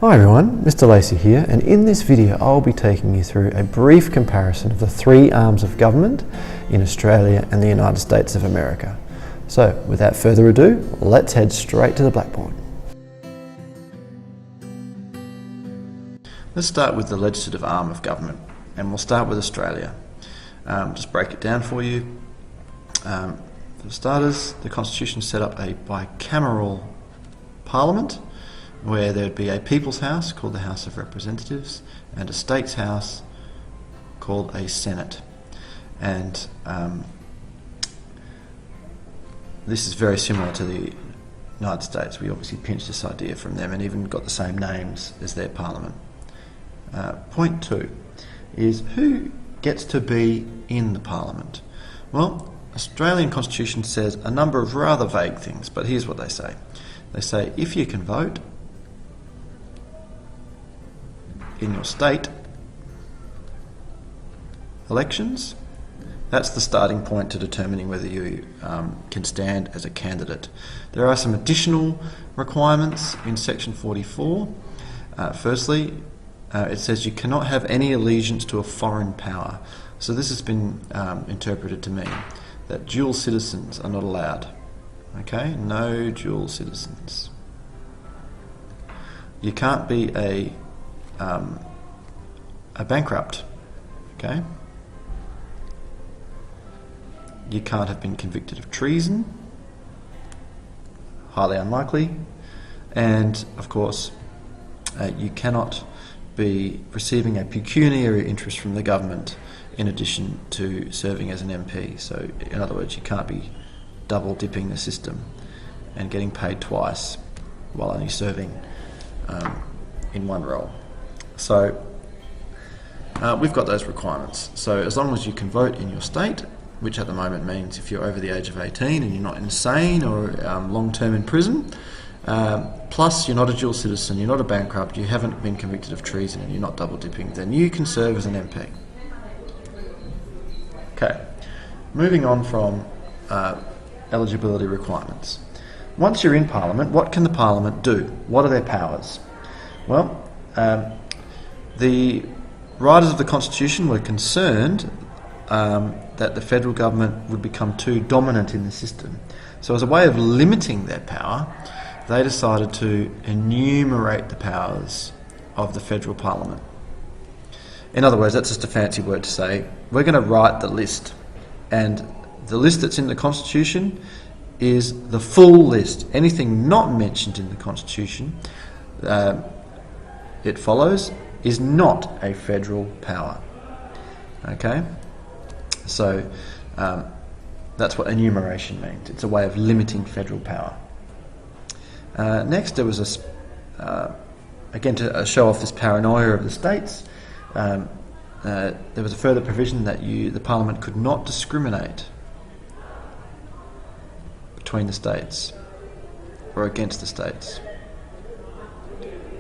Hi everyone, Mr. Lacey here, and in this video I'll be taking you through a brief comparison of the three arms of government in Australia and the United States of America. So, without further ado, let's head straight to the blackboard. Let's start with the legislative arm of government, and we'll start with Australia. Just break it down for you. For starters, the Constitution set up a bicameral parliament, where there would be a People's House called the House of Representatives and a States House called a Senate. And this is very similar to the United States. We obviously pinched this idea from them and even got the same names as their parliament. Point two is who gets to be in the parliament? Well, Australian Constitution says a number of rather vague things, but here's what they say. They say if you can vote in your state elections, that's the starting point to determining whether you can stand as a candidate. There are some additional requirements in section 44. Firstly, it says you cannot have any allegiance to a foreign power. So this has been interpreted to mean that dual citizens are not allowed. Okay, no dual citizens. You can't be a bankrupt, okay? You can't have been convicted of treason, highly unlikely, and of course you cannot be receiving a pecuniary interest from the government in addition to serving as an MP. So in other words, you can't be double dipping the system and getting paid twice while only serving in one role. So we've got those requirements. So as long as you can vote in your state, which at the moment means if you're over the age of 18 and you're not insane or long-term in prison, plus you're not a dual citizen, you're not a bankrupt, you haven't been convicted of treason and you're not double dipping, then you can serve as an MP. Okay, moving on from eligibility requirements. Once you're in Parliament, what can the Parliament do? What are their powers? Well, the writers of the Constitution were concerned that the federal government would become too dominant in the system. So as a way of limiting their power, they decided to enumerate the powers of the federal parliament. In other words, that's just a fancy word to say, we're going to write the list. And the list that's in the Constitution is the full list. Anything not mentioned in the Constitution, it follows, is not a federal power. Okay? So that's what enumeration means. It's a way of limiting federal power. Next, there was again to show off this paranoia of the states, there was a further provision that the Parliament could not discriminate between the states or against the states.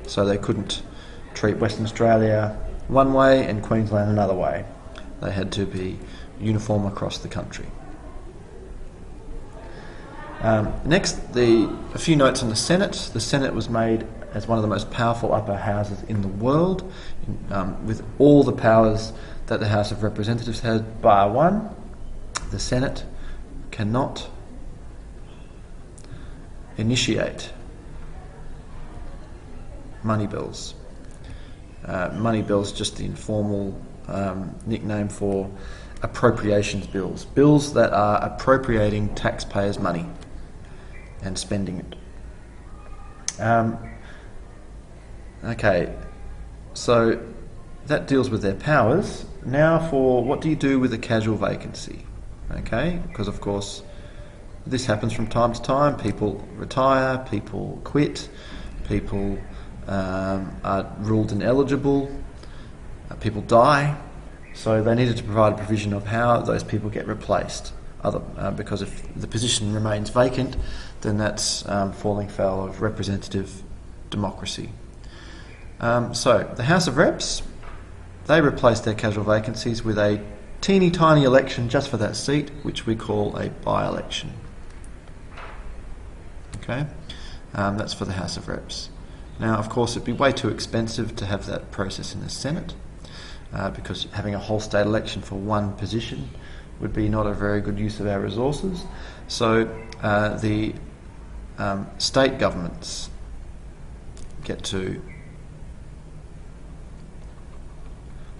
So they couldn't treat Western Australia one way and Queensland another way. They had to be uniform across the country. Next, a few notes on the Senate. The Senate was made as one of the most powerful upper houses in the world, with all the powers that the House of Representatives had, bar one. The Senate cannot initiate money bills. Money bills, just the informal nickname for appropriations bills. Bills that are appropriating taxpayers' money and spending it. Okay, so that deals with their powers. Now for what do you do with a casual vacancy? Okay, because of course this happens from time to time. People retire, people quit, people are ruled ineligible, people die. So they needed to provide a provision of how those people get replaced. Because if the position remains vacant, then that's falling foul of representative democracy. So the House of Reps, they replaced their casual vacancies with a teeny tiny election just for that seat, which we call a by-election. Okay, that's for the House of Reps. Now, of course, it'd be way too expensive to have that process in the Senate, because having a whole state election for one position would be not a very good use of our resources. So the state governments get to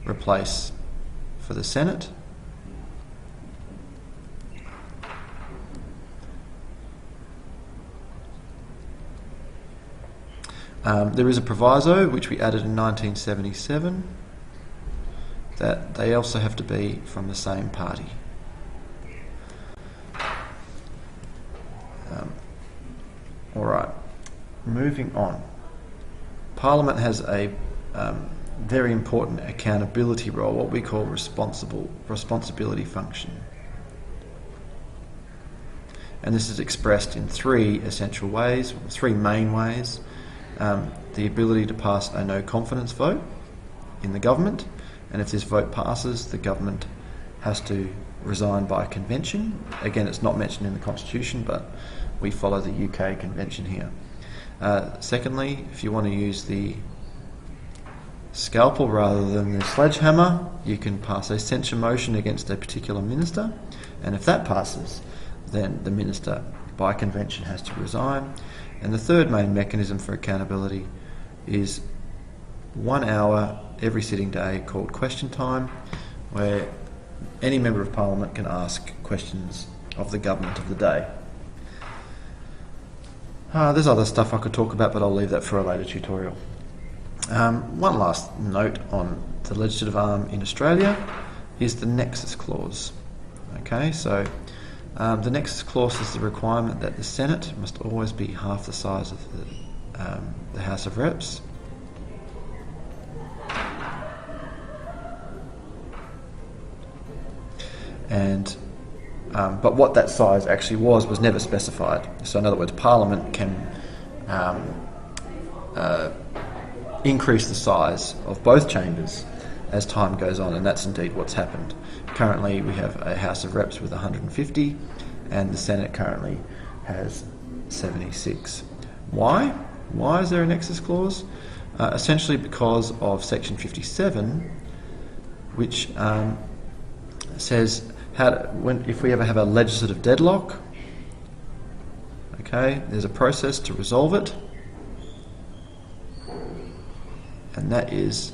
replace for the Senate. There is a proviso which we added in 1977 that they also have to be from the same party. Alright, moving on. Parliament has a very important accountability role, what we call responsibility function. And this is expressed in three essential ways, three main ways. The ability to pass a no confidence vote in the government, and if this vote passes, the government has to resign by convention. Again, it's not mentioned in the Constitution, but we follow the UK convention here. Secondly, if you want to use the scalpel rather than the sledgehammer, you can pass a censure motion against a particular minister, and if that passes, then the minister by convention has to resign. And the third main mechanism for accountability is 1 hour every sitting day called question time, where any member of parliament can ask questions of the government of the day. There's other stuff I could talk about, but I'll leave that for a later tutorial. One last note on the legislative arm in Australia is the Nexus Clause. Okay, so the Nexus Clause is the requirement that the Senate must always be half the size of the House of Reps. And but what that size actually was never specified. So in other words, Parliament can increase the size of both chambers as time goes on, and that's indeed what's happened. Currently we have a House of Reps with 150 and the Senate currently has 76. Why? Why is there a Nexus Clause? Essentially because of Section 57, which says if we ever have a legislative deadlock, okay, there's a process to resolve it, and that is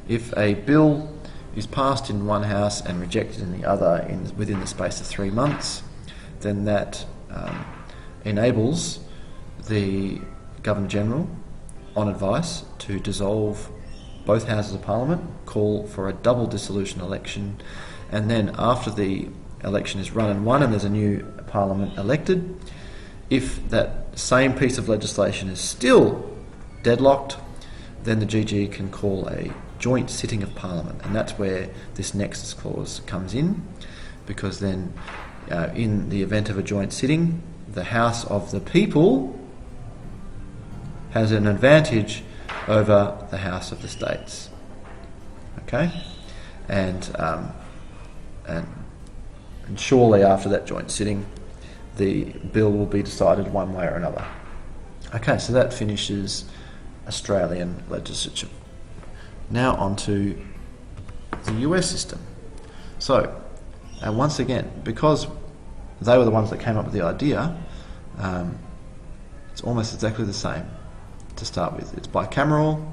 if a bill is passed in one house and rejected in the other within the space of 3 months, then that enables the Governor-General, on advice, to dissolve both houses of Parliament, call for a double dissolution election, and then after the election is run and won and there's a new Parliament elected, if that same piece of legislation is still deadlocked, then the GG can call a joint sitting of Parliament, and that's where this Nexus Clause comes in, because then in the event of a joint sitting, the House of the People has an advantage over the House of the States. Okay? And surely after that joint sitting, the bill will be decided one way or another. Okay, so that finishes Australian legislature. Now on to the US system. So, once again, because they were the ones that came up with the idea, it's almost exactly the same to start with. It's bicameral,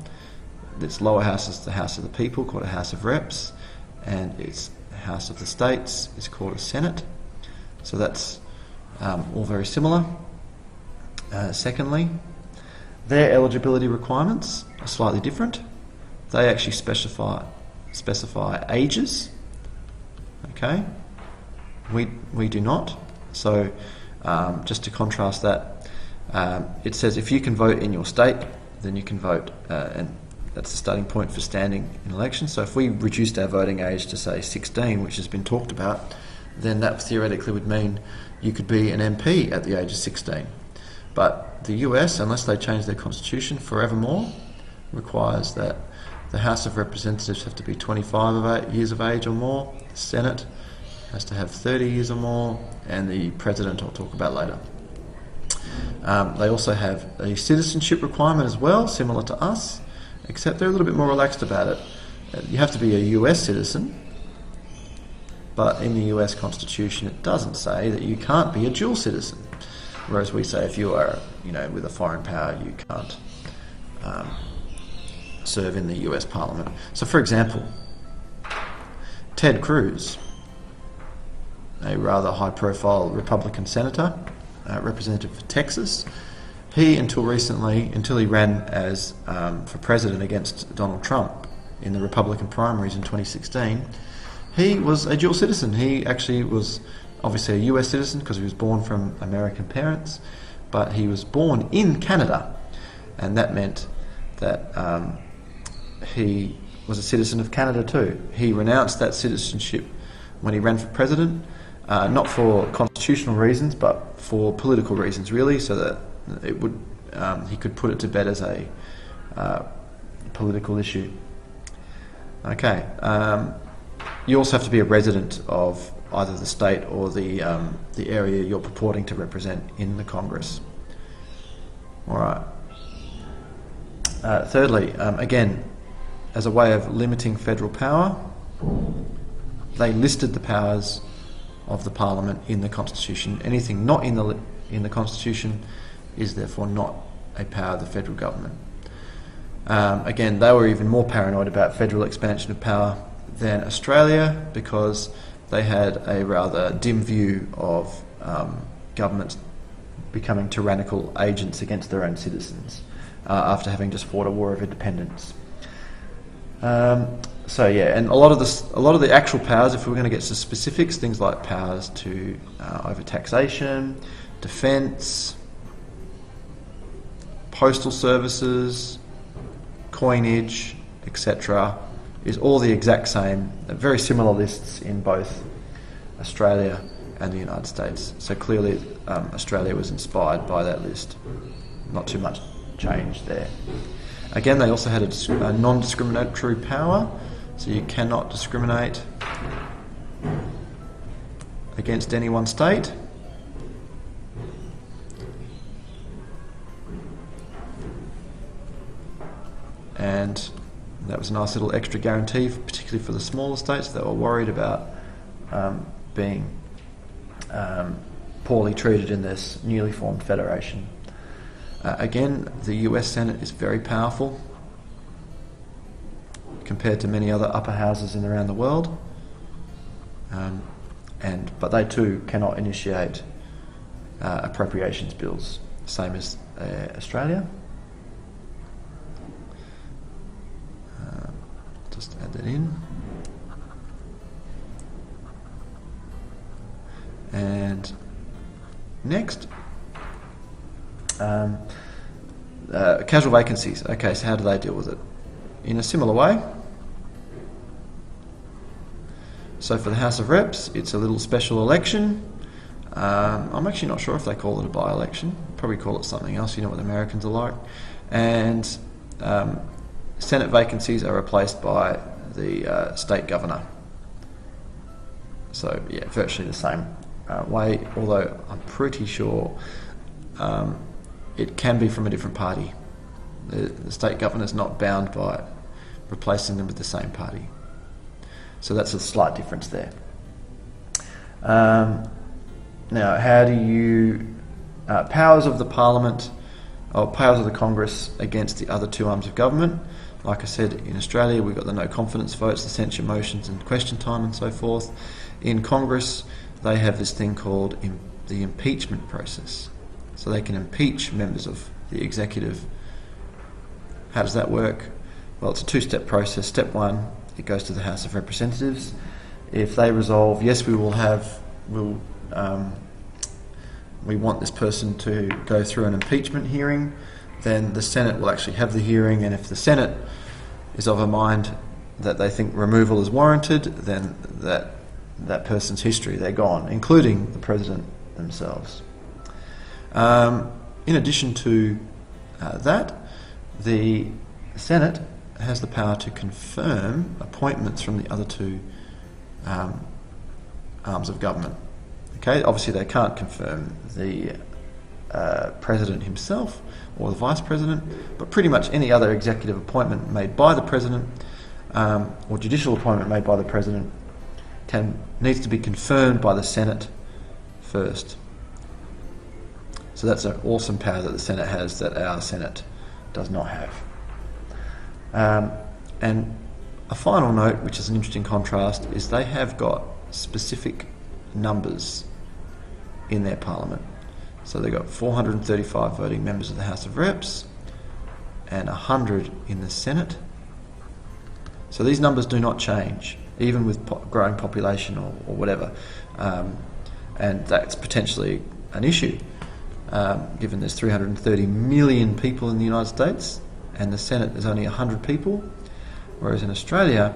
its lower house is the House of the People, called a House of Reps, and its House of the States is called a Senate. So that's all very similar. Secondly, their eligibility requirements are slightly different. They actually specify ages. Okay, we do not. So just to contrast that, it says if you can vote in your state, then you can vote, and that's the starting point for standing in elections. So if we reduced our voting age to say 16, which has been talked about, then that theoretically would mean you could be an MP at the age of 16. But the US, unless they change their constitution forevermore, requires that the House of Representatives have to be 25 years of age or more, the Senate has to have 30 years or more, and the President I'll talk about later. They also have a citizenship requirement as well, similar to us, except they're a little bit more relaxed about it. You have to be a US citizen, but in the US Constitution it doesn't say that you can't be a dual citizen. Whereas we say if you are, with a foreign power, you can't serve in the US Parliament. So, for example, Ted Cruz, a rather high-profile Republican senator, representative for Texas, he, until he ran as for president against Donald Trump in the Republican primaries in 2016, he was a dual citizen. He actually was obviously a US citizen because he was born from American parents, but he was born in Canada, and that meant that he was a citizen of Canada too. He renounced that citizenship when he ran for president, not for constitutional reasons, but for political reasons, really, so that it would he could put it to bed as a political issue. Okay. You also have to be a resident of either the state or the area you're purporting to represent in the Congress. All right. Thirdly, again, as a way of limiting federal power, they listed the powers of the Parliament in the Constitution. Anything not in the Constitution is therefore not a power of the federal government. Again, they were even more paranoid about federal expansion of power than Australia, because they had a rather dim view of governments becoming tyrannical agents against their own citizens after having just fought a war of independence. So yeah, and a lot of the actual powers, if we're going to get to specifics, things like powers to over taxation, defence, postal services, coinage, etc., is all the exact same, very similar lists in both Australia and the United States. So clearly Australia was inspired by that list. Not too much change there. Again, they also had a non-discriminatory power, so you cannot discriminate against any one state. And that was a nice little extra guarantee, particularly for the smaller states that were worried about being poorly treated in this newly formed federation. Again, the US Senate is very powerful compared to many other upper houses in around the world, but they too cannot initiate appropriations bills, same as Australia. Just add that in. And next, casual vacancies. Okay, so how do they deal with it? In a similar way. So for the House of Reps, it's a little special election. I'm actually not sure if they call it a by-election. Probably call it something else. You know what the Americans are like. And Senate vacancies are replaced by the state governor. So yeah, virtually the same way, although I'm pretty sure it can be from a different party. The state governor is not bound by replacing them with the same party. So that's a slight difference there. Now, how do you... powers of the Parliament, or powers of the Congress against the other two arms of government. Like I said, in Australia we've got the no confidence votes, the censure motions and question time and so forth. In Congress they have this thing called the impeachment process. So they can impeach members of the executive. How does that work? Well, it's a two-step process. Step one, it goes to the House of Representatives. If they resolve, yes, we want this person to go through an impeachment hearing, then the Senate will actually have the hearing, and if the Senate is of a mind that they think removal is warranted, then that person's history, they're gone, including the President themselves. In addition to that, the Senate has the power to confirm appointments from the other two arms of government. Okay, obviously they can't confirm the president himself or the vice president, but pretty much any other executive appointment made by the president or judicial appointment made by the president needs to be confirmed by the Senate first. So that's an awesome power that the Senate has that our Senate does not have. And a final note, which is an interesting contrast, is they have got specific numbers in their parliament. So they've got 435 voting members of the House of Reps and 100 in the Senate. So these numbers do not change, even with growing population or whatever. And that's potentially an issue, given there's 330 million people in the United States and the Senate is only 100 people, whereas in Australia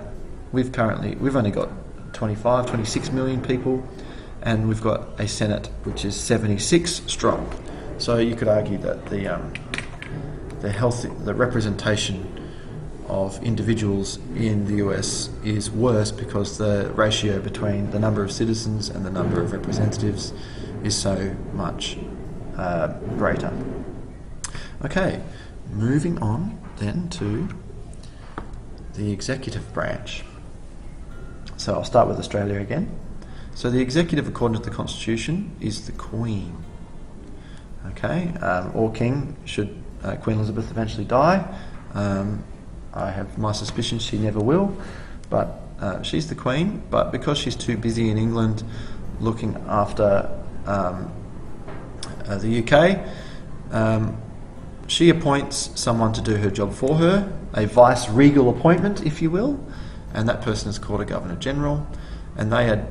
we've only got 26 million people, and we've got a Senate which is 76 strong. So you could argue that the representation of individuals in the US is worse because the ratio between the number of citizens and the number of representatives is so much greater. Okay, moving on then to the executive branch. So I'll start with Australia again. So the executive, according to the Constitution, is the Queen. Okay, or King, should Queen Elizabeth eventually die. I have my suspicion she never will, but she's the Queen. But because she's too busy in England looking after the UK, she appoints someone to do her job for her, a vice-regal appointment, if you will, and that person is called a Governor-General. And they had,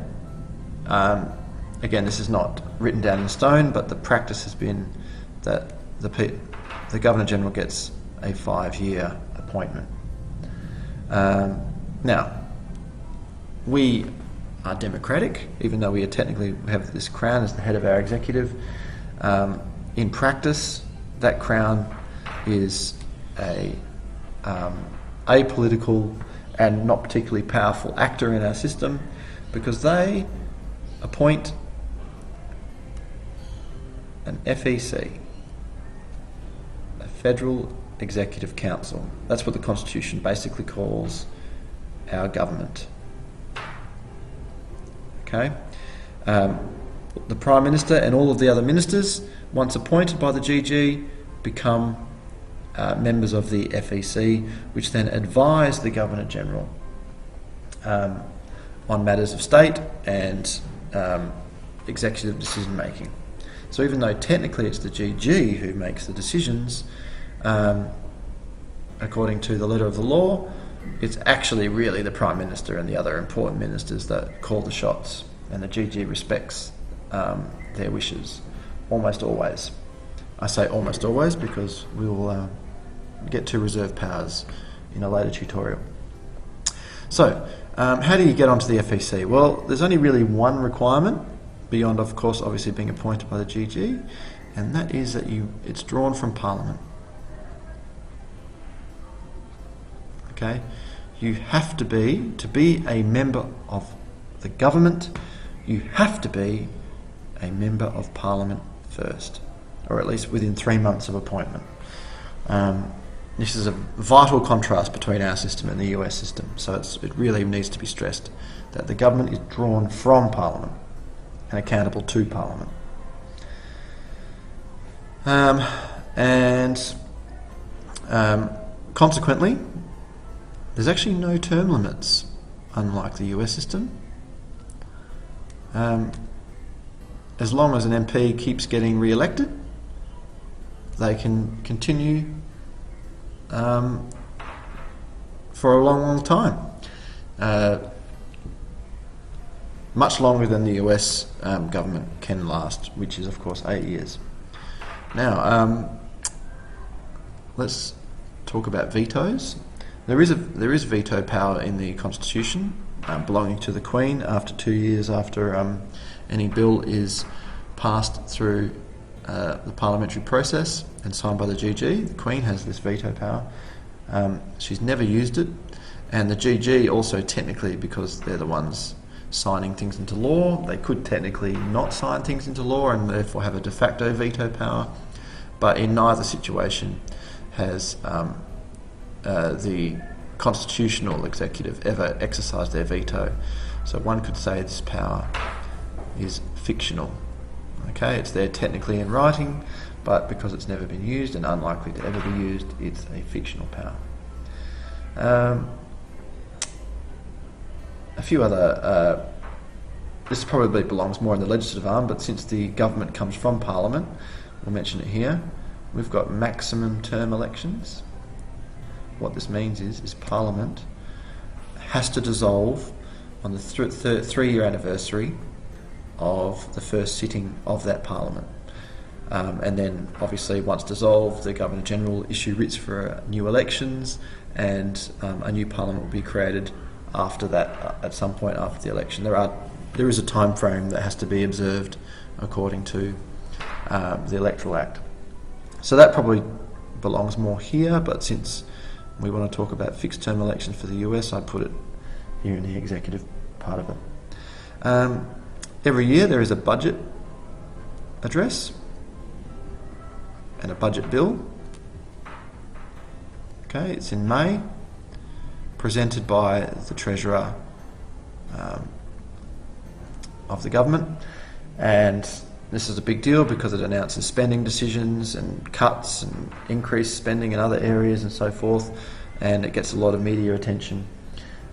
again, this is not written down in stone, but the practice has been that the Governor-General gets a 5-year appointment. Now, we are democratic, even though we technically have this crown as the head of our executive. In practice, that crown is a apolitical and not particularly powerful actor in our system, because they appoint an FEC, a Federal Executive Council. That's what the Constitution basically calls our government. Okay? The Prime Minister and all of the other ministers, once appointed by the GG, become members of the FEC, which then advise the Governor-General on matters of state and executive decision making. So even though technically it's the GG who makes the decisions, according to the letter of the law, it's actually really the Prime Minister and the other important ministers that call the shots, and the GG respects their wishes almost always. I say almost always because we will get to reserve powers in a later tutorial. So, how do you get onto the FEC? Well, there's only really one requirement, beyond, of course, obviously being appointed by the GG, and that is that it's drawn from Parliament. Okay? You have to be a member of the government, you have to be a member of Parliament first, or at least within 3 months of appointment. This is a vital contrast between our system and the US system, so it really needs to be stressed that the government is drawn from Parliament and accountable to Parliament. Consequently, there's actually no term limits, unlike the US system. As long as an MP keeps getting re-elected, they can continue for a long, long time. Much longer than the US government can last, which is, of course, 8 years. Now, let's talk about vetoes. There is veto power in the Constitution, belonging to the Queen after 2 years after any bill is passed through the parliamentary process and signed by the GG. The Queen has this veto power. She's never used it, and the GG also technically, because they're the ones signing things into law. They could technically not sign things into law and therefore have a de facto veto power, but in neither situation has the constitutional executive ever exercised their veto. So one could say this power is fictional. Okay, it's there technically in writing, but because it's never been used and unlikely to ever be used, it's a fictional power. A few other, this probably belongs more in the legislative arm, but since the government comes from Parliament, we'll mention it here. We've got maximum term elections. What this means is Parliament has to dissolve on the three-year anniversary of the first sitting of that Parliament. And then, obviously, once dissolved, the Governor-General issue writs for new elections, and a new Parliament will be created after that, at some point after the election. There is a time frame that has to be observed according to the Electoral Act. So that probably belongs more here, but since we want to talk about fixed term elections for the US, I put it here in the executive part of it. Every year there is a budget address and a budget bill. Okay, it's in May, presented by the Treasurer of the government, and this is a big deal because it announces spending decisions and cuts and increased spending in other areas and so forth, and it gets a lot of media attention,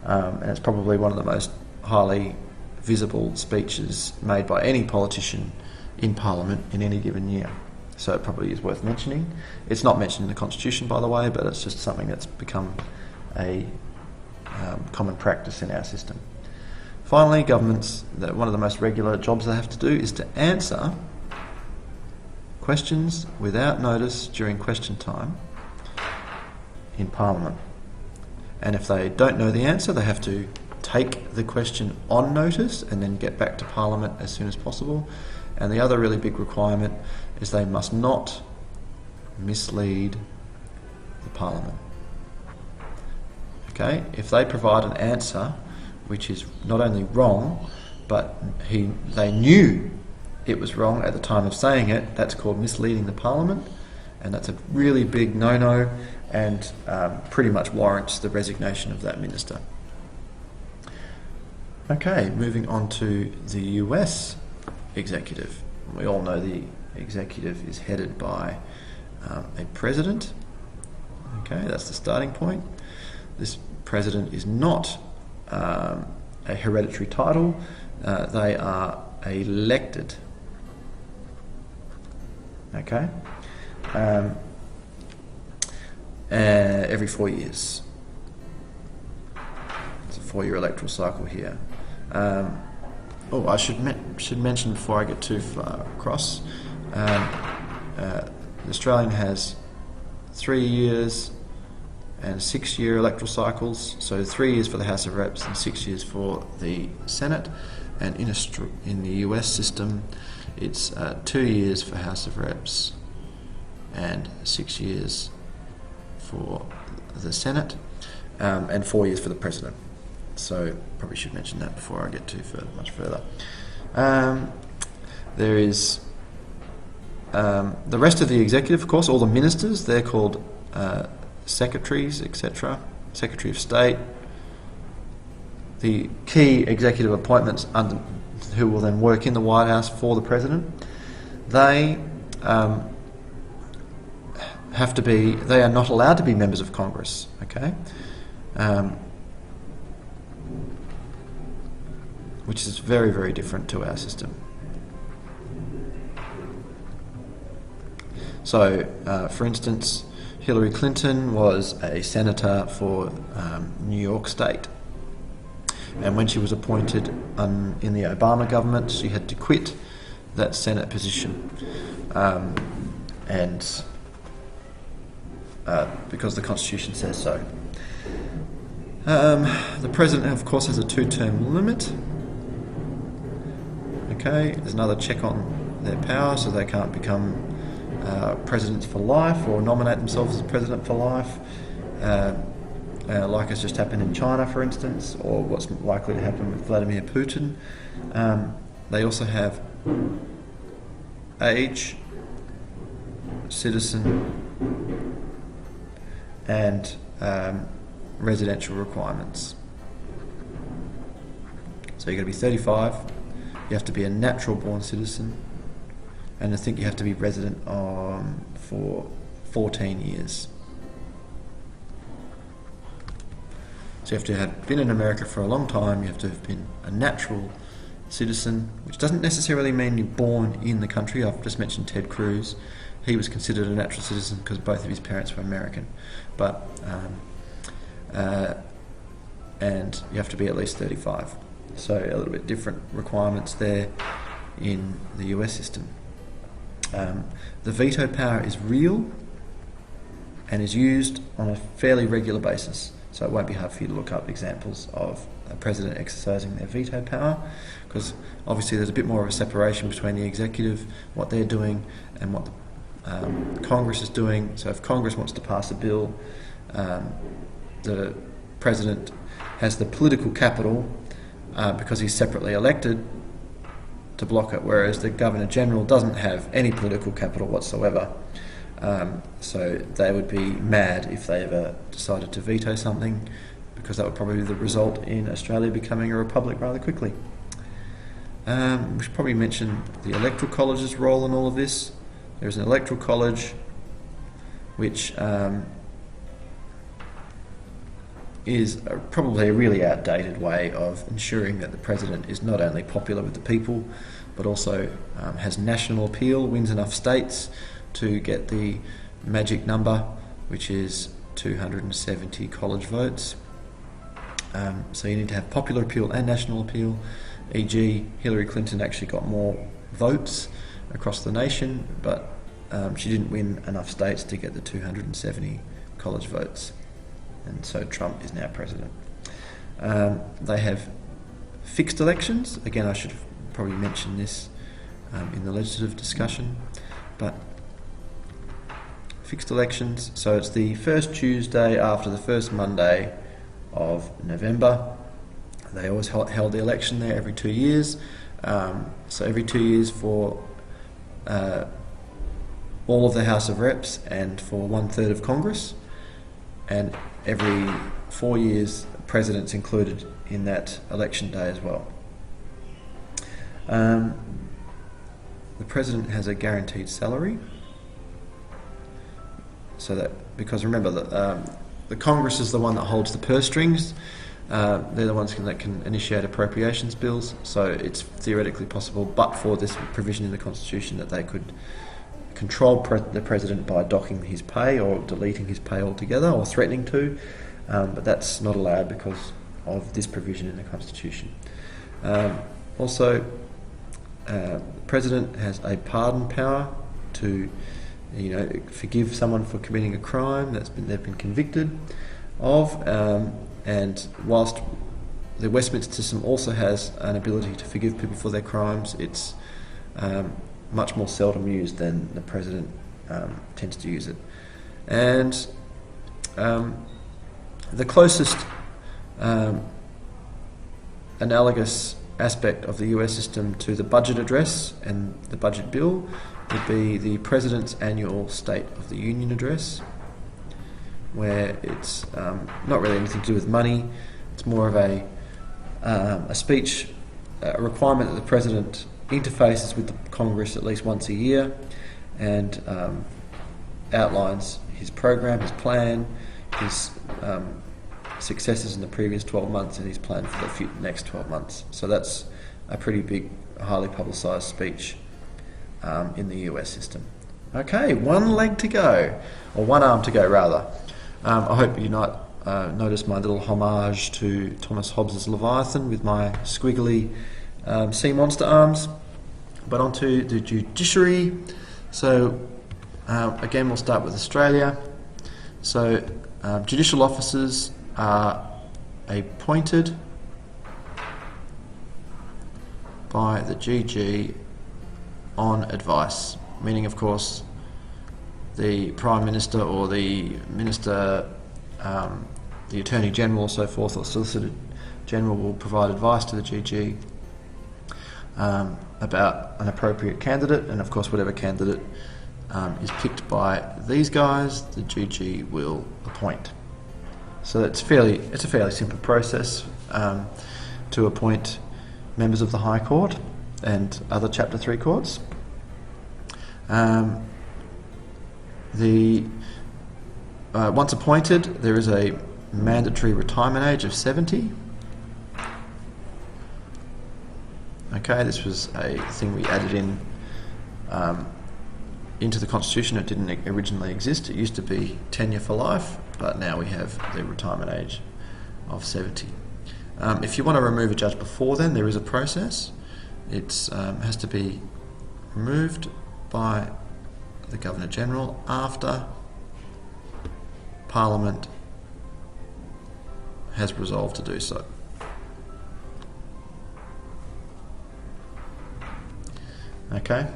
and it's probably one of the most highly visible speeches made by any politician in Parliament in any given year. So it probably is worth mentioning. It's not mentioned in the Constitution, by the way, but it's just something that's become a common practice in our system. Finally, governments, one of the most regular jobs they have to do is to answer questions without notice during question time in Parliament. And if they don't know the answer, they have to take the question on notice and then get back to Parliament as soon as possible. And the other really big requirement is they must not mislead the Parliament. Okay, if they provide an answer which is not only wrong, but they knew it was wrong at the time of saying it, that's called misleading the Parliament, and that's a really big no-no, and pretty much warrants the resignation of that minister. Okay, moving on to the US executive. We all know the executive is headed by a president. Okay, that's the starting point. This president is not a hereditary title. They are elected. Okay, every 4 years. It's a 4-year electoral cycle here. I should mention before I get too far across, the Australian has 3 years and 6-year electoral cycles, so 3 years for the House of Reps and 6 years for the Senate, and in the US system it's 2 years for House of Reps and 6 years for the Senate, and 4 years for the President. So probably should mention that before I get much further. There is the rest of the executive, of course, all the ministers, they're called secretaries, etc., Secretary of State. The key executive appointments who will then work in the White House for the President, they they are not allowed to be members of Congress, okay? Which is very, very different to our system. So, for instance, Hillary Clinton was a senator for New York State. And when she was appointed in the Obama government, she had to quit that Senate position. Because the Constitution says so. The President, of course, has a 2-term limit. Okay, there's another check on their power, so they can't become presidents for life or nominate themselves as president for life. like has just happened in China, for instance, or what's likely to happen with Vladimir Putin. They also have age, citizen, and residential requirements. So you've got to be 35, you have to be a natural born citizen, and I think you have to be resident for 14 years. So you have to have been in America for a long time, you have to have been a natural citizen, which doesn't necessarily mean you're born in the country. I've just mentioned Ted Cruz. He was considered a natural citizen because both of his parents were American. But and you have to be at least 35. So a little bit different requirements there in the US system. The veto power is real and is used on a fairly regular basis. So it won't be hard for you to look up examples of a president exercising their veto power, because obviously there's a bit more of a separation between the executive, what they're doing, and what the Congress is doing. So if Congress wants to pass a bill, the president has the political capital because he's separately elected to block it, whereas the Governor General doesn't have any political capital whatsoever. So they would be mad if they ever decided to veto something, because that would probably result in Australia becoming a republic rather quickly. We should probably mention the Electoral College's role in all of this. There's an Electoral College which is probably a really outdated way of ensuring that the president is not only popular with the people, but also has national appeal, wins enough states to get the magic number, which is 270 college votes. So you need to have popular appeal and national appeal, e.g. Hillary Clinton actually got more votes across the nation, but she didn't win enough states to get the 270 college votes, and so Trump is now president. They have fixed elections. Again, I should have probably mentioned this in the legislative discussion, but fixed elections, so it's the first Tuesday after the first Monday of November. They always held the election there every 2 years. So every 2 years for all of the House of Reps and for 1/3 of Congress, and every 4 years the President's included in that election day as well. The President has a guaranteed salary, so that, because remember that the Congress is the one that holds the purse strings. They're the ones that can initiate appropriations bills, so it's theoretically possible, but for this provision in the Constitution, that they could control the President by docking his pay or deleting his pay altogether, or threatening to, but that's not allowed because of this provision in the Constitution. Also, the President has a pardon power to forgive someone for committing a crime they've been convicted of, and whilst the Westminster system also has an ability to forgive people for their crimes, it's much more seldom used than the President tends to use it. And the closest analogous aspect of the US system to the budget address and the budget bill would be the President's annual State of the Union address, where it's not really anything to do with money. It's more of a speech, a requirement that the President interfaces with the Congress at least once a year and outlines his program, his plan, his successes in the previous 12 months and his plan for the next 12 months. So that's a pretty big, highly publicised speech in the US system. Okay, one leg to go, or one arm to go rather. I hope you noticed my little homage to Thomas Hobbes's Leviathan with my squiggly sea monster arms. But on to the judiciary. So again, we'll start with Australia. So judicial officers are appointed by the GG on advice, meaning of course the Prime Minister or the Minister the Attorney General or so forth, or Solicitor General, will provide advice to the GG about an appropriate candidate, and of course whatever candidate is picked by these guys, the GG will appoint. So it's a fairly simple process to appoint members of the High Court and other Chapter 3 courts. Once appointed, there is a mandatory retirement age of 70. Okay, this was a thing we added in into the Constitution. It didn't originally exist. It used to be tenure for life, but now we have the retirement age of 70. If you want to remove a judge before then, there is a process. It has to be removed by the Governor-General after Parliament has resolved to do so. Okay,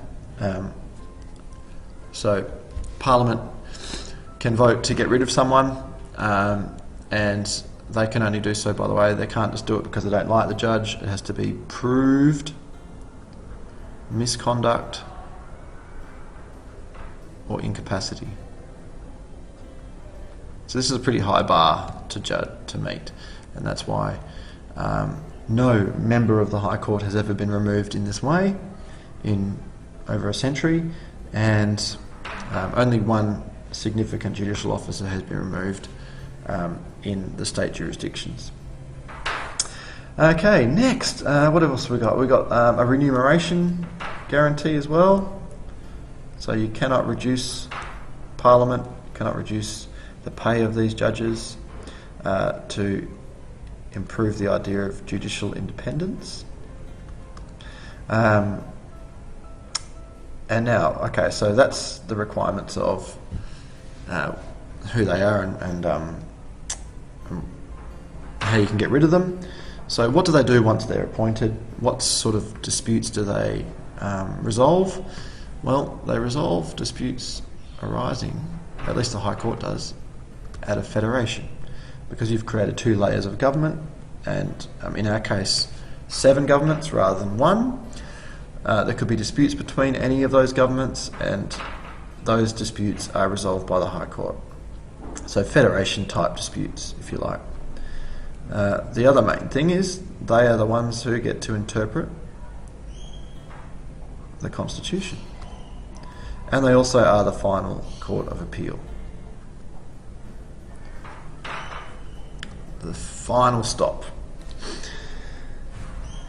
so Parliament can vote to get rid of someone, and they can only do so, by the way, they can't just do it because they don't like the judge. It has to be proved misconduct or incapacity. So this is a pretty high bar to meet, and that's why no member of the High Court has ever been removed in this way in over a century, and only one significant judicial officer has been removed in the state jurisdictions. Okay, next, what else have we got? We've got a remuneration guarantee as well. So you cannot reduce Parliament, cannot reduce the pay of these judges to improve the idea of judicial independence. And now, okay, so that's the requirements of who they are and how you can get rid of them. So what do they do once they're appointed? What sort of disputes do they resolve? Well, they resolve disputes arising, at least the High Court does, out of federation, because you've created two layers of government, and in our case 7 governments rather than 1. There could be disputes between any of those governments, and those disputes are resolved by the High Court. So federation type disputes, if you like. The other main thing is they are the ones who get to interpret the Constitution, and they also are the final court of appeal. The final stop.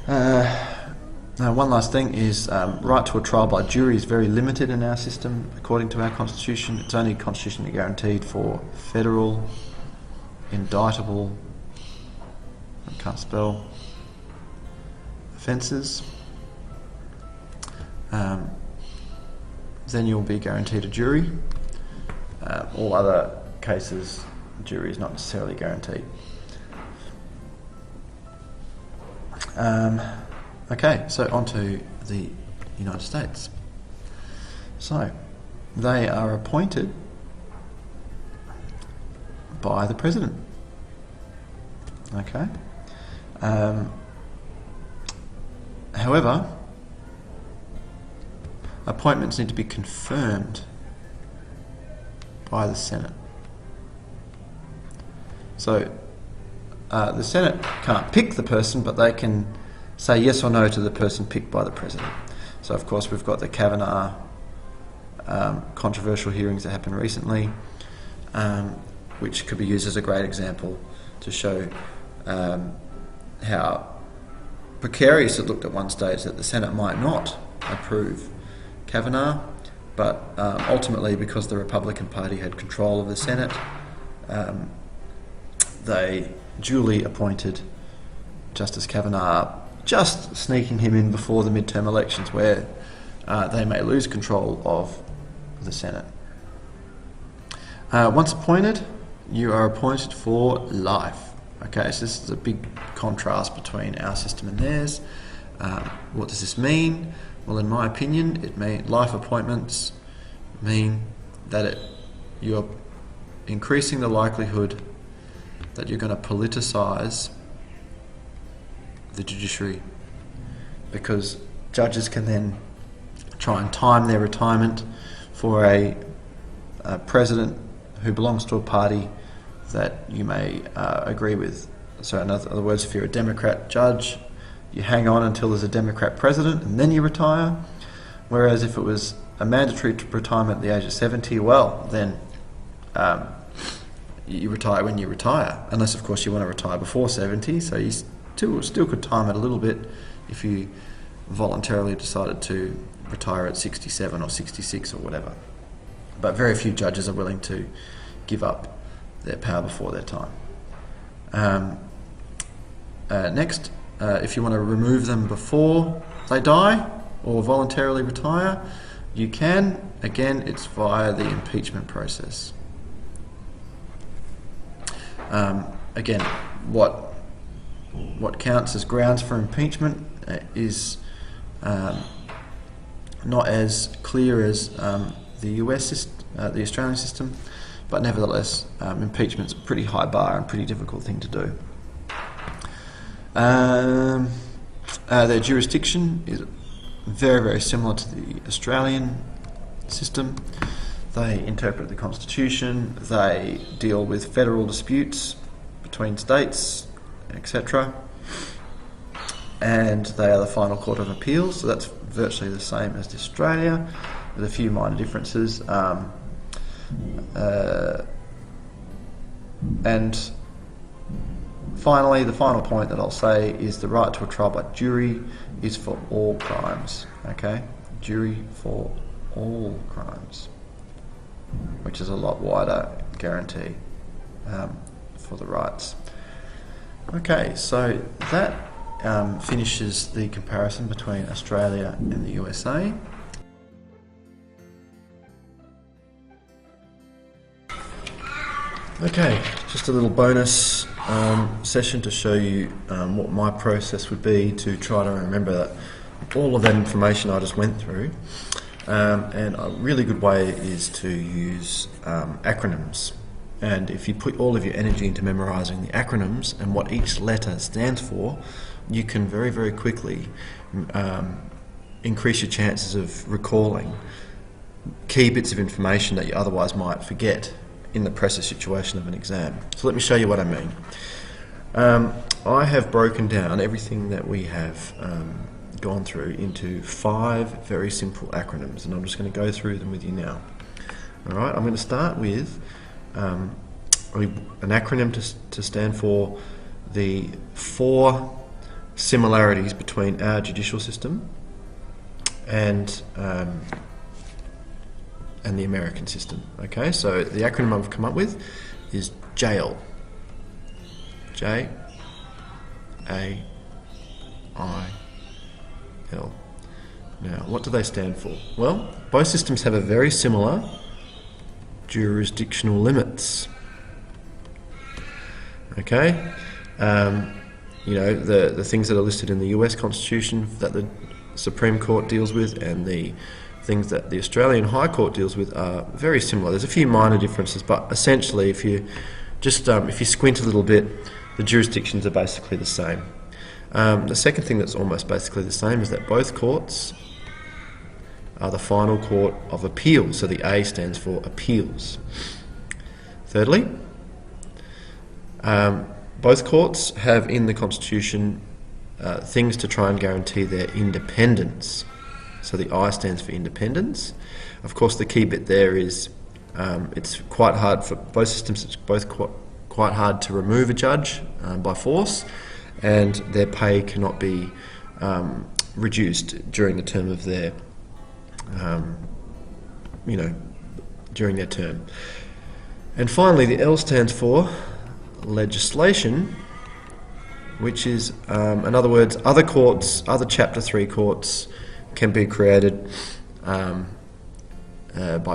Now, one last thing is right to a trial by jury is very limited in our system according to our Constitution. It's only constitutionally guaranteed for federal, indictable, I can't spell, offences. Then you'll be guaranteed a jury. All other cases, jury is not necessarily guaranteed. Okay, so on to the United States. So, they are appointed by the President. Okay. However, appointments need to be confirmed by the Senate. So, the Senate can't pick the person, but they can say yes or no to the person picked by the President. So of course we've got the Kavanaugh controversial hearings that happened recently, which could be used as a great example to show how precarious it looked at one stage that the Senate might not approve Kavanaugh, but ultimately, because the Republican Party had control of the Senate, they duly appointed Justice Kavanaugh, just sneaking him in before the midterm elections where they may lose control of the Senate. Once appointed, you are appointed for life. Okay, so this is a big contrast between our system and theirs. What does this mean? Well, in my opinion, life appointments mean that you're increasing the likelihood that you're going to politicise the judiciary, because judges can then try and time their retirement for a president who belongs to a party that you may agree with. So in other words, if you're a Democrat judge, you hang on until there's a Democrat president and then you retire. Whereas if it was a mandatory retirement at the age of 70, well, then you retire when you retire. Unless, of course, you want to retire before 70, so you still could time it a little bit if you voluntarily decided to retire at 67 or 66 or whatever. But very few judges are willing to give up their power before their time. Next, if you want to remove them before they die or voluntarily retire, you can. Again, it's via the impeachment process. Again, what counts as grounds for impeachment is not as clear as the the Australian system, but nevertheless, impeachment's a pretty high bar and pretty difficult thing to do. Their jurisdiction is very, very similar to the Australian system. They interpret the Constitution, they deal with federal disputes between states, etc. And they are the final court of appeals, so that's virtually the same as Australia, with a few minor differences. And finally, the final point that I'll say is the right to a trial by jury is for all crimes. Okay, jury for all crimes, which is a lot wider guarantee for the rights. Okay, so that finishes the comparison between Australia and the USA. Okay, just a little bonus session to show you what my process would be to try to remember all of that information I just went through. And a really good way is to use acronyms. And if you put all of your energy into memorising the acronyms and what each letter stands for, you can very, very quickly increase your chances of recalling key bits of information that you otherwise might forget in the pressure situation of an exam. So let me show you what I mean. I have broken down everything that we have gone through into 5 very simple acronyms, and I'm just going to go through them with you now. Alright, I'm going to start with an acronym to stand for the 4 similarities between our judicial system and the American system. Okay, so the acronym I've come up with is JAIL. J-A-I-L. Now, what do they stand for? Well, both systems have a very similar jurisdictional limits. Okay, you know, the things that are listed in the US Constitution that the Supreme Court deals with and the things that the Australian High Court deals with are very similar. There's a few minor differences, but essentially, if you just if you squint a little bit, the jurisdictions are basically the same. The second thing that's almost basically the same is that both courts are the final court of appeals, so the A stands for appeals. Thirdly, both courts have in the Constitution things to try and guarantee their independence. So the I stands for independence. Of course, the key bit there is it's quite hard for both systems. It's both quite hard to remove a judge by force, and their pay cannot be reduced during the term of their, during their term. And finally, the L stands for legislation, which is, in other words, other courts, other Chapter 3 courts can be created by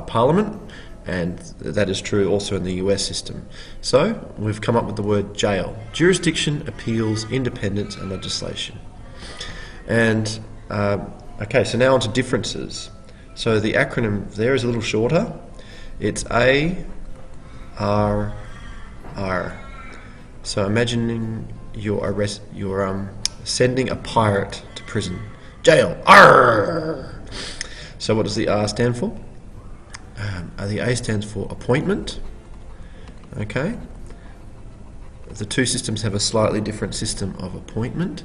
Parliament, and that is true also in the US system. So we've come up with the word JAIL: jurisdiction, appeals, independence, and legislation. And okay, so now on to differences. So the acronym there is a little shorter. It's ARR. So imagining you're sending a pirate to prison. Jail! Arr! So what does the R stand for? The A stands for appointment. Okay. The two systems have a slightly different system of appointment.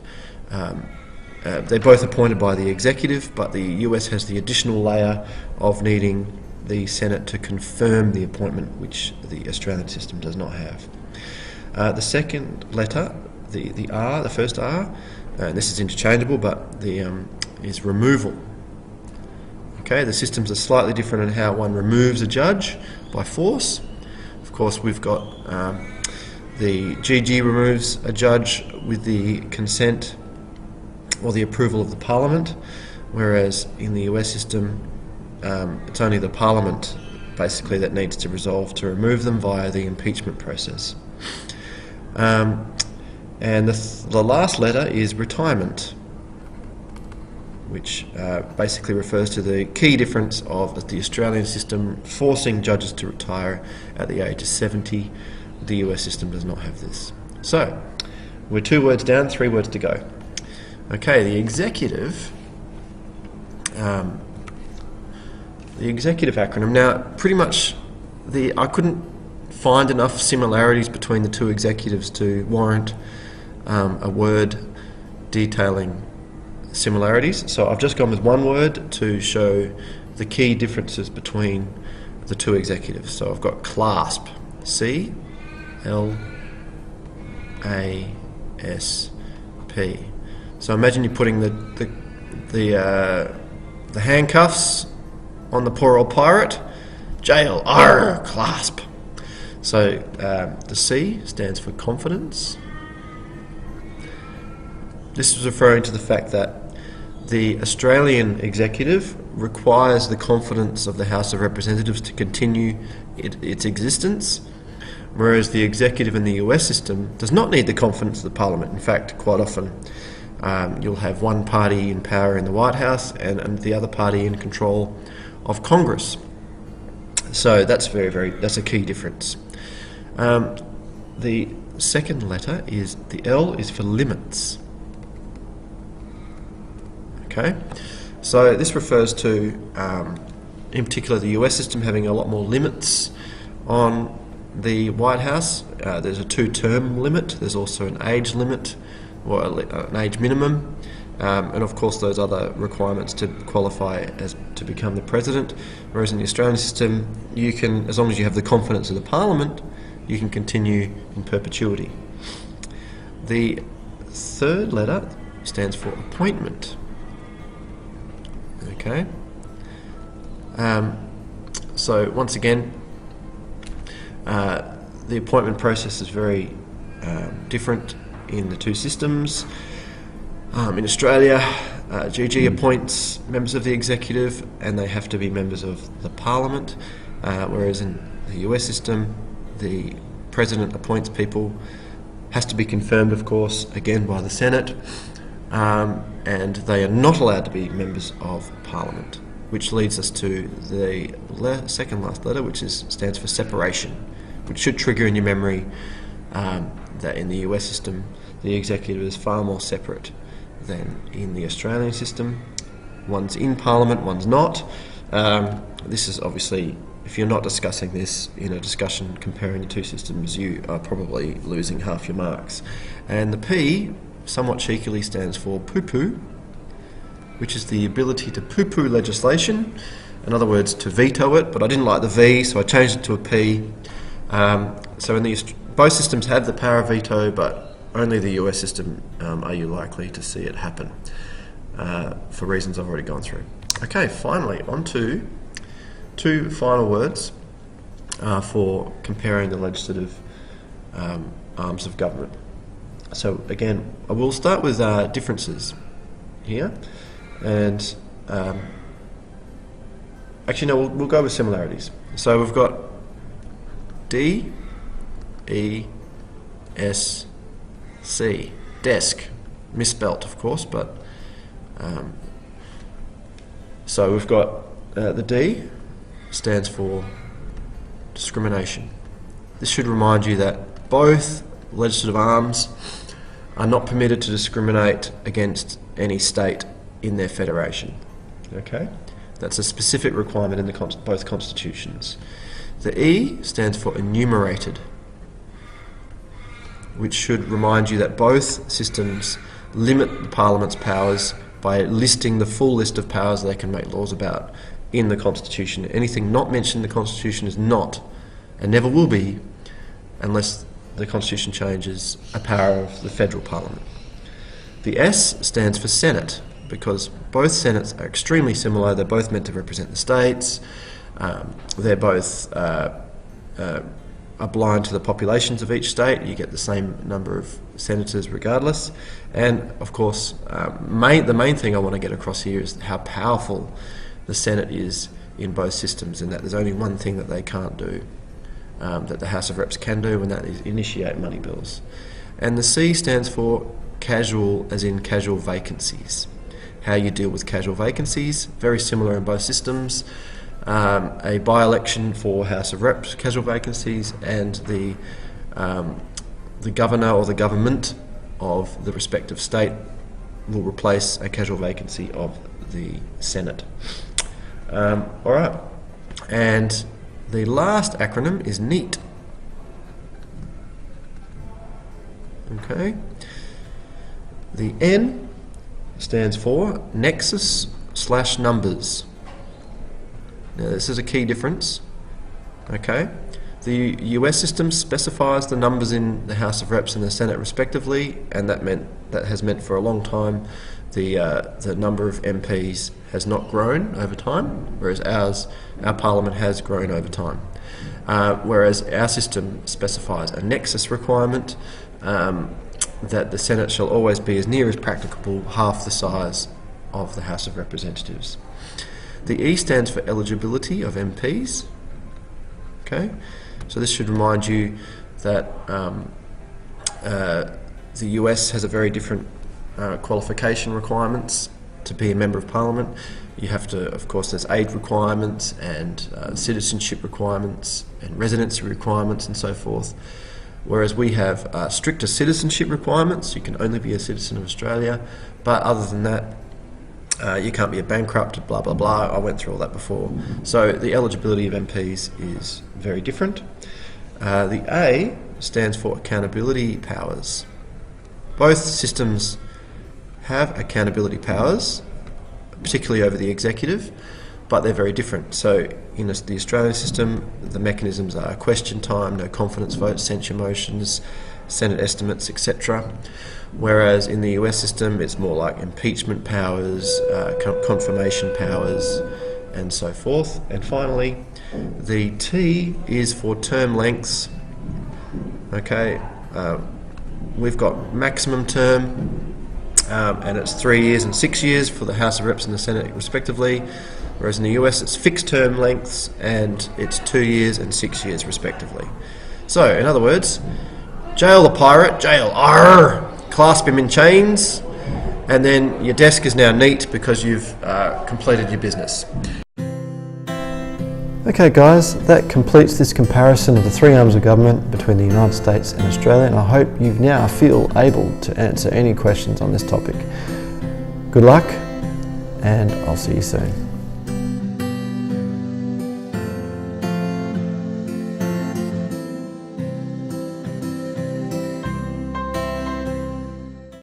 They're both appointed by the executive, but the US has the additional layer of needing the Senate to confirm the appointment, which the Australian system does not have. The second letter, the R, the first R, and this is interchangeable, but is removal. Okay, the systems are slightly different in how one removes a judge by force. Of course, we've got the GG removes a judge with the consent or the approval of the Parliament, whereas in the US system, it's only the Parliament basically that needs to resolve to remove them via the impeachment process. And the last letter is retirement, which basically refers to the key difference of the Australian system forcing judges to retire at the age of 70. The US system does not have this. So, we're 2 words down, 3 words to go. Okay, the executive acronym. Now, pretty much, I couldn't find enough similarities between the two executives to warrant a word detailing similarities. So I've just gone with one word to show the key differences between the two executives. So I've got clasp, C-L-A-S-P. So imagine you're putting the handcuffs on the poor old pirate. Jail, arr, clasp. So the C stands for confidence. This is referring to the fact that the Australian executive requires the confidence of the House of Representatives to continue its existence, whereas the executive in the US system does not need the confidence of the Parliament. In fact, quite often you'll have one party in power in the White House and the other party in control of Congress. So that's that's a key difference. The second letter is the L is for limits. Okay, so this refers to, in particular, the US system having a lot more limits on the White House. There's a 2-term limit. There's also an age limit, or an age minimum, and of course those other requirements to qualify to become the president. Whereas in the Australian system, you can, as long as you have the confidence of the Parliament, you can continue in perpetuity. The third letter stands for appointment. Okay. So once again, the appointment process is very different in the two systems. In Australia, GG appoints members of the executive and they have to be members of the Parliament, whereas in the US system, the President appoints people, has to be confirmed, of course, again by the Senate, and they are not allowed to be members of Parliament, which leads us to the second last letter, which stands for separation, which should trigger in your memory that in the US system, the executive is far more separate than in the Australian system. One's in Parliament, one's not. This is obviously, if you're not discussing this in a discussion comparing the two systems, you are probably losing half your marks. And the P, somewhat cheekily, stands for poo-poo, which is the ability to poo-poo legislation. In other words, to veto it, but I didn't like the V, so I changed it to a P. So in both systems have the power of veto, but only the US system are you likely to see it happen, for reasons I've already gone through. Okay, finally, on to 2 final words for comparing the legislative arms of government. So again, I will start with differences here, and actually no, we'll go with similarities. So we've got D, E, S, C, desk, misspelt of course, but so we've got the D stands for discrimination. This should remind you that both legislative arms are not permitted to discriminate against any state in their federation. Okay, that's a specific requirement in both constitutions. The E stands for enumerated, which should remind you that both systems limit the Parliament's powers by listing the full list of powers they can make laws about in the Constitution. Anything not mentioned in the Constitution is not, and never will be, unless the Constitution changes, a power of the federal Parliament. The S stands for Senate, because both Senates are extremely similar. They're both meant to represent the states. They're both are blind to the populations of each state. You get the same number of senators regardless. And of course, the main thing I want to get across here is how powerful the Senate is in both systems, and that there's only one thing that they can't do, that the House of Reps can do, and that is initiate money bills. And the C stands for casual, as in casual vacancies. How you deal with casual vacancies, very similar in both systems. A by-election for House of Reps casual vacancies, and the governor or the government of the respective state will replace a casual vacancy of the Senate. All right, and the last acronym is NEAT. Okay, the N stands for Nexus/numbers. Now this is a key difference. Okay, the US system specifies the numbers in the House of Reps and the Senate respectively, and that has meant for a long time the number of MPs has not grown over time, whereas our Parliament has grown over time. Whereas our system specifies a nexus requirement, that the Senate shall always be, as near as practicable, half the size of the House of Representatives. The E stands for Eligibility of Mps. Okay, so this should remind you that the US has a very different qualification requirements to be a Member of Parliament. You have to, of course, there's age requirements and citizenship requirements and residency requirements and so forth. Whereas we have stricter citizenship requirements. You can only be a citizen of Australia, but other than that, you can't be a bankrupt, blah, blah, blah. I went through all that before. So the eligibility of MPs is very different. The A stands for accountability powers. Both systems have accountability powers, particularly over the executive, but they're very different. So in the Australian system, the mechanisms are question time, no confidence votes, censure motions, Senate estimates, etc. Whereas in the US system, it's more like impeachment powers, confirmation powers, and so forth. And finally, the T is for term lengths. Okay, we've got maximum term, and it's 3 years and 6 years for the House of Reps and the Senate respectively, whereas in the US it's fixed term lengths and it's 2 years and 6 years respectively. So, in other words, jail the pirate, jail, arr, clasp him in chains, and then your desk is now neat because you've completed your business. Okay guys, that completes this comparison of the three arms of government between the United States and Australia, and I hope you now feel able to answer any questions on this topic. Good luck, and I'll see you soon.